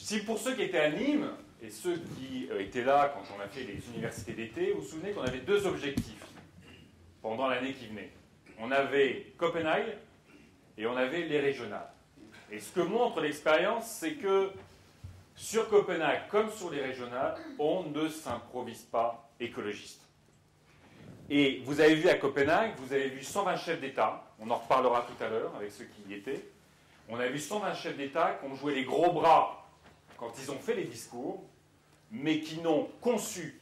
Si pour ceux qui étaient à Nîmes, et ceux qui étaient là quand on a fait les universités d'été, vous vous souvenez qu'on avait deux objectifs pendant l'année qui venait. On avait Copenhague et on avait les régionales. Et ce que montre l'expérience, c'est que sur Copenhague, comme sur les régionales, on ne s'improvise pas écologiste. Et vous avez vu à Copenhague, vous avez vu 120 chefs d'État, on en reparlera tout à l'heure avec ceux qui y étaient, on a vu 120 chefs d'État qui ont joué les gros bras quand ils ont fait les discours, mais qui n'ont conçu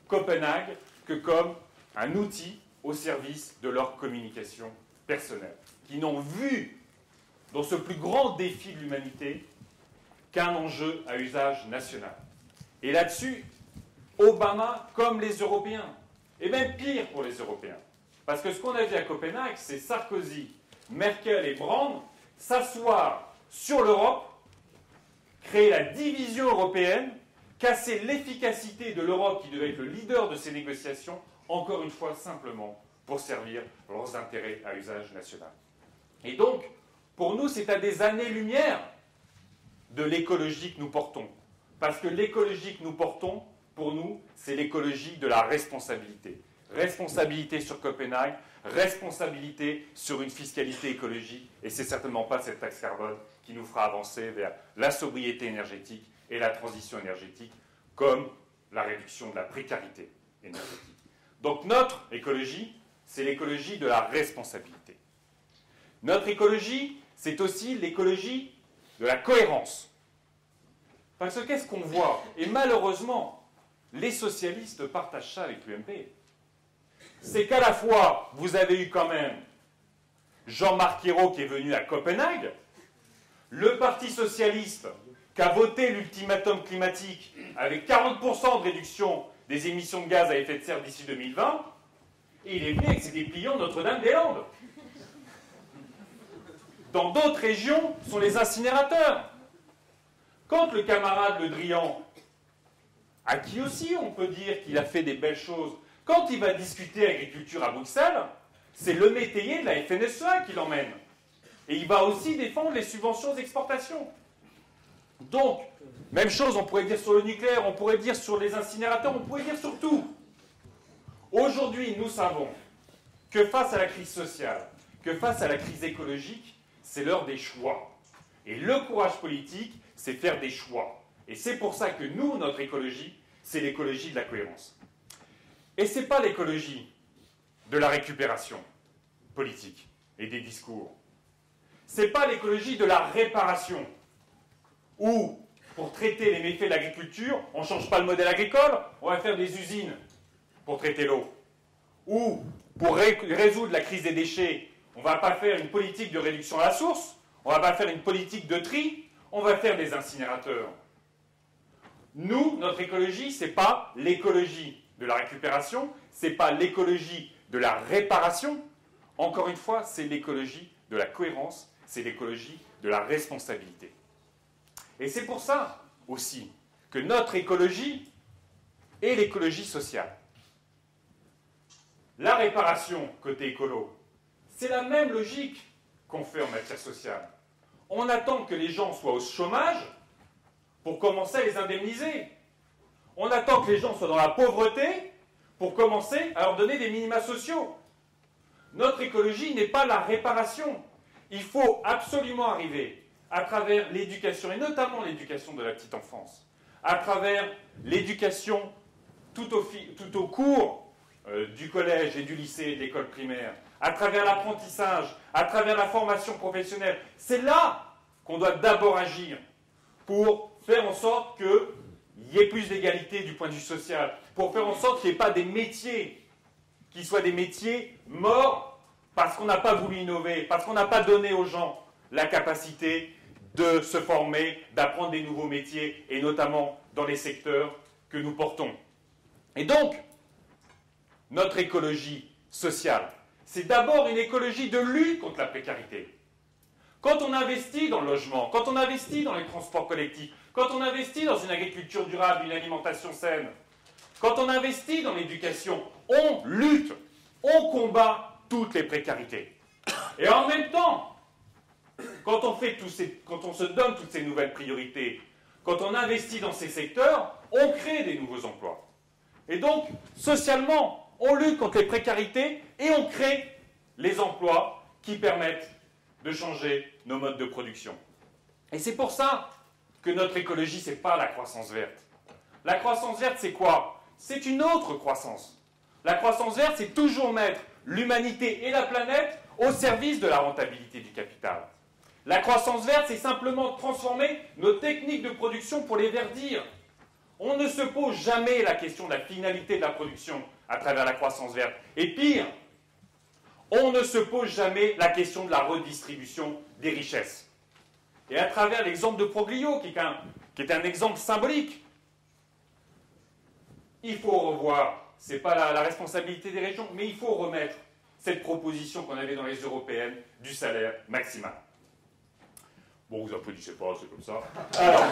Copenhague que comme un outil au service de leur communication personnelle, qui n'ont vu dans ce plus grand défi de l'humanité qu'un enjeu à usage national. Et là-dessus, Obama, comme les Européens, et même pire pour les Européens, parce que ce qu'on a vu à Copenhague, c'est Sarkozy, Merkel et Brandt s'asseoir sur l'Europe, créer la division européenne, casser l'efficacité de l'Europe qui devait être le leader de ces négociations, encore une fois simplement pour servir leurs intérêts à usage national. Et donc, pour nous, c'est à des années-lumière de l'écologie que nous portons. Parce que l'écologie que nous portons, pour nous, c'est l'écologie de la responsabilité. Responsabilité sur Copenhague, responsabilité sur une fiscalité écologique, et c'est certainement pas cette taxe carbone qui nous fera avancer vers la sobriété énergétique et la transition énergétique, comme la réduction de la précarité énergétique. Donc notre écologie, c'est l'écologie de la responsabilité. Notre écologie, c'est aussi l'écologie de la cohérence. Parce que qu'est-ce qu'on voit? Et malheureusement, les socialistes partagent ça avec l'UMP. C'est qu'à la fois, vous avez eu quand même Jean-Marc Ayrault qui est venu à Copenhague, le Parti socialiste qui a voté l'ultimatum climatique avec 40% de réduction des émissions de gaz à effet de serre d'ici 2020, et il est venu avec ses dépliants Notre-Dame-des-Landes. Dans d'autres régions, ce sont les incinérateurs. Quand le camarade Le Drian, à qui aussi on peut dire qu'il a fait des belles choses, quand il va discuter agriculture à Bruxelles, c'est le métayer de la FNSEA qui l'emmène. Et il va aussi défendre les subventions d'exportation. Donc, même chose, on pourrait dire sur le nucléaire, on pourrait dire sur les incinérateurs, on pourrait dire sur tout. Aujourd'hui, nous savons que face à la crise sociale, que face à la crise écologique, c'est l'heure des choix. Et le courage politique, c'est faire des choix. Et c'est pour ça que nous, notre écologie, c'est l'écologie de la cohérence. Et ce n'est pas l'écologie de la récupération politique et des discours. Ce n'est pas l'écologie de la réparation, où, pour traiter les méfaits de l'agriculture, on ne change pas le modèle agricole, on va faire des usines pour traiter l'eau. Ou, pour résoudre la crise des déchets, on ne va pas faire une politique de réduction à la source, on ne va pas faire une politique de tri, on va faire des incinérateurs. Nous, notre écologie, ce n'est pas l'écologie de la récupération, ce n'est pas l'écologie de la réparation. Encore une fois, c'est l'écologie de la cohérence, c'est l'écologie de la responsabilité. Et c'est pour ça aussi que notre écologie est l'écologie sociale. La réparation, côté écolo, c'est la même logique qu'on fait en matière sociale. On attend que les gens soient au chômage pour commencer à les indemniser. On attend que les gens soient dans la pauvreté pour commencer à leur donner des minima sociaux. Notre écologie n'est pas la réparation. Il faut absolument arriver, à travers l'éducation, et notamment l'éducation de la petite enfance, à travers l'éducation tout au cours du collège et du lycée et de l'école primaire, à travers l'apprentissage, à travers la formation professionnelle. C'est là qu'on doit d'abord agir pour faire en sorte qu'il y ait plus d'égalité du point de vue social, pour faire en sorte qu'il n'y ait pas des métiers qui soient des métiers morts parce qu'on n'a pas voulu innover, parce qu'on n'a pas donné aux gens la capacité de se former, d'apprendre des nouveaux métiers, et notamment dans les secteurs que nous portons. Et donc, notre écologie sociale, c'est d'abord une écologie de lutte contre la précarité. Quand on investit dans le logement, quand on investit dans les transports collectifs, quand on investit dans une agriculture durable, une alimentation saine, quand on investit dans l'éducation, on lutte, on combat toutes les précarités. Et en même temps, quand on se donne toutes ces nouvelles priorités, quand on investit dans ces secteurs, on crée des nouveaux emplois. Et donc, socialement, on lutte contre les précarités et on crée les emplois qui permettent de changer nos modes de production. Et c'est pour ça que notre écologie, ce n'est pas la croissance verte. La croissance verte, c'est quoi? C'est une autre croissance. La croissance verte, c'est toujours mettre l'humanité et la planète au service de la rentabilité du capital. La croissance verte, c'est simplement transformer nos techniques de production pour les verdir. On ne se pose jamais la question de la finalité de la production à travers la croissance verte. Et pire, on ne se pose jamais la question de la redistribution des richesses. Et à travers l'exemple de Proglio, qui est un exemple symbolique, il faut revoir, ce n'est pas la responsabilité des régions, mais il faut remettre cette proposition qu'on avait dans les européennes du salaire maximal. Bon, vous applaudissez pas, c'est comme ça. Alors,